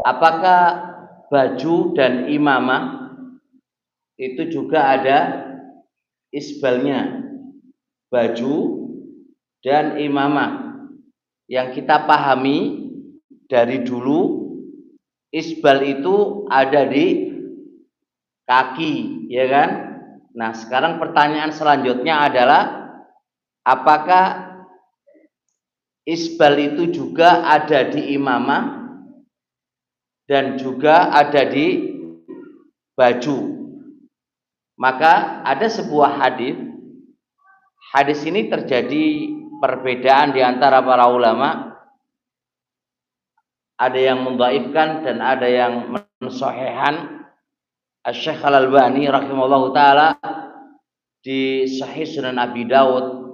Apakah baju dan imamah itu juga ada isbalnya? Baju dan imamah yang kita pahami dari dulu, isbal itu ada di kaki, ya kan? Nah, sekarang pertanyaan selanjutnya adalah apakah isbal itu juga ada di imamah dan juga ada di baju? Maka ada sebuah hadis. Hadis ini terjadi perbedaan di antara para ulama. Ada yang mendhaifkan dan ada yang mensahihkan. Asy-Syaikh Al-Albani rahimahullahu taala di Sahih Sunan Abi Dawud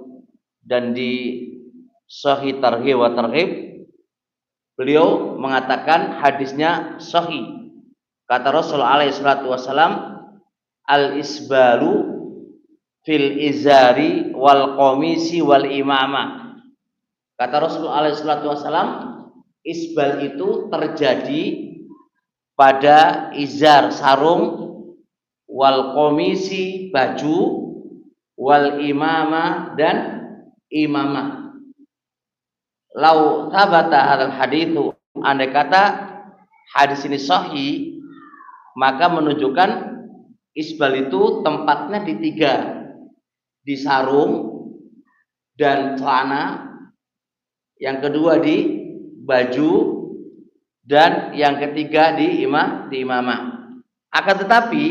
dan di Sahih Targhib wa Tarhib, beliau mengatakan hadisnya sahih. Kata Rasul alaihi salatu wasalam, al-isbalu fil izari wal qamisi wal imamah. Kata Rasul alaihi salatu wasalam, isbal itu terjadi pada izar sarung, wal qamisi baju, wal imamah dan imamah. Lau thabata hadzal haditsu, andai kata hadis ini sahih, maka menunjukkan isbal itu tempatnya di tiga, di sarung dan celana, yang kedua di baju, dan yang ketiga di imamah. Akan tetapi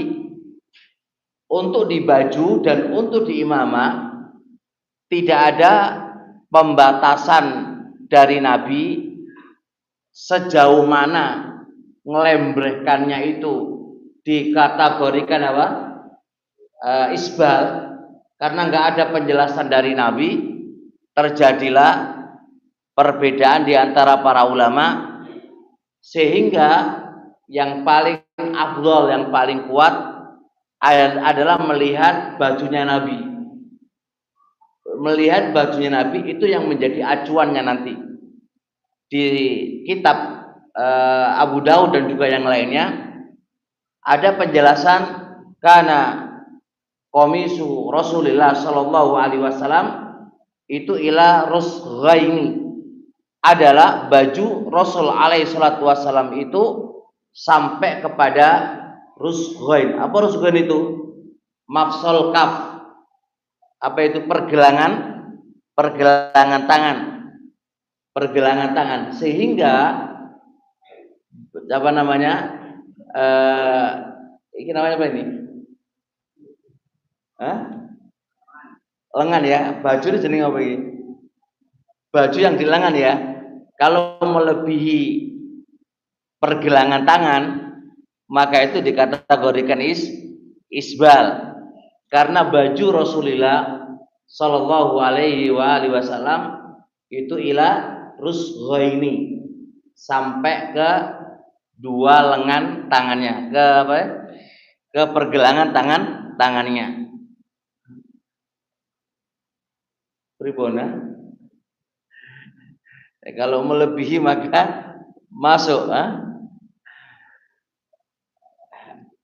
untuk di baju dan untuk di imamah tidak ada pembatasan dari Nabi sejauh mana ngelembrekannya itu dikategorikan apa? Isbal, karena nggak ada penjelasan dari Nabi. Terjadilah perbedaan di antara para ulama, sehingga yang paling afdol, yang paling kuat adalah melihat bajunya Nabi. Melihat bajunya Nabi itu yang menjadi acuannya nanti. Di kitab Abu Daud dan juga yang lainnya ada penjelasan karena komisu Rasulullah Shallallahu Alaihi Wasallam itu ila rusghaini, adalah baju Rasul alaihi salatu wasallam itu sampai kepada rusghain. Apa rusghain itu? Mafsal kaf. Apa itu? Pergelangan tangan. Pergelangan tangan, sehingga apa namanya? Ini namanya apa ini? Lengan ya. Baju itu jenis apa ini? Baju yang di lengan ya. Kalau melebihi pergelangan tangan, maka itu dikategorikan isbal. Karena baju Rasulullah Shallallahu Alaihi Wasallam itu ila rusghaini, sampai ke dua lengan tangannya, ke apa? Ke pergelangan tangannya. Pribona. Kalau melebihi maka masuk.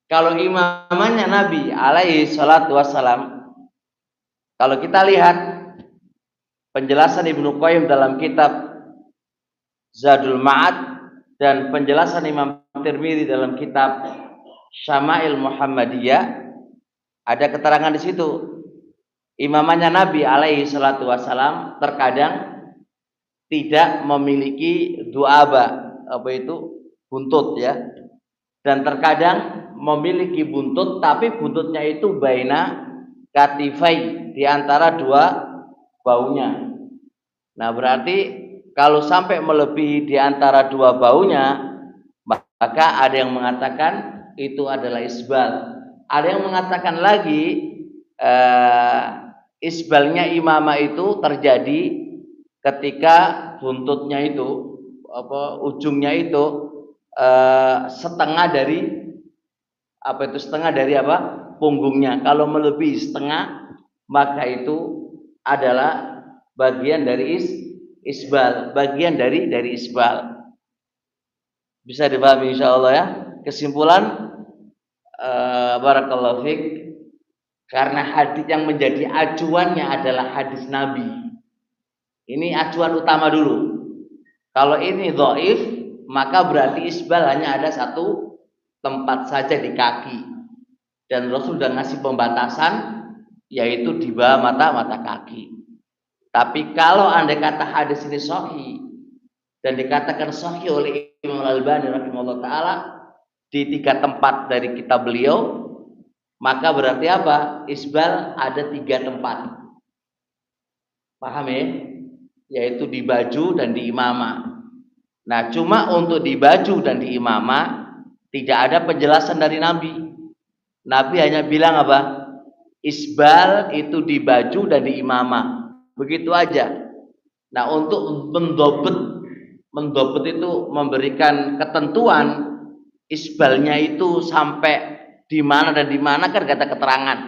Kalau imamnya Nabi alaihi salatu wassalam, kalau kita lihat penjelasan Ibnu Qayyim dalam kitab Zadul Ma'ad dan penjelasan Imam Tirmidzi dalam kitab Syama'il Muhammadiyah, ada keterangan di situ. Imamnya Nabi alaihi salatu wassalam terkadang tidak memiliki duaba, apa itu? Buntut ya. Dan terkadang memiliki buntut, tapi buntutnya itu baina katifai, di antara dua baunya. Nah, berarti kalau sampai melebihi di antara dua baunya, maka ada yang mengatakan itu adalah isbal. Ada yang mengatakan lagi isbalnya imamah itu terjadi ketika buntutnya itu, ujungnya itu setengah dari punggungnya. Kalau melebihi setengah, maka itu adalah bagian dari isbal, bagian dari isbal. Bisa dipahami insyaallah ya. Kesimpulan barakallahu fiik, karena hadis yang menjadi acuannya adalah hadis Nabi. Ini acuan utama dulu. Kalau ini dhaif, maka berarti isbal hanya ada satu tempat saja di kaki. Dan Rasul sudah ngasih pembatasan, yaitu di bawah mata kaki. Tapi kalau andai kata hadis ini sahih dan dikatakan sahih oleh Imam Al-Albani rahimahullah taala di 3 tempat dari kitab beliau, maka berarti apa? Isbal ada 3 tempat. Paham ya? Yaitu di baju dan di imamah. Nah, cuma untuk di baju dan di imamah tidak ada penjelasan dari Nabi. Nabi hanya bilang apa? Isbal itu di baju dan di imamah. Begitu aja. Nah, untuk mendobet itu memberikan ketentuan isbalnya itu sampai di mana dan di mana kan gak ada keterangan.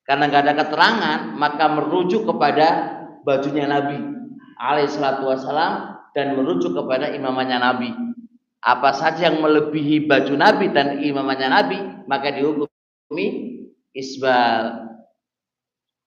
Karena gak ada keterangan, maka merujuk kepada bajunya Nabi alaihi salatu wassalam dan merujuk kepada imamannya Nabi. Apa saja yang melebihi baju Nabi dan imamannya Nabi, maka dihukumi isbal.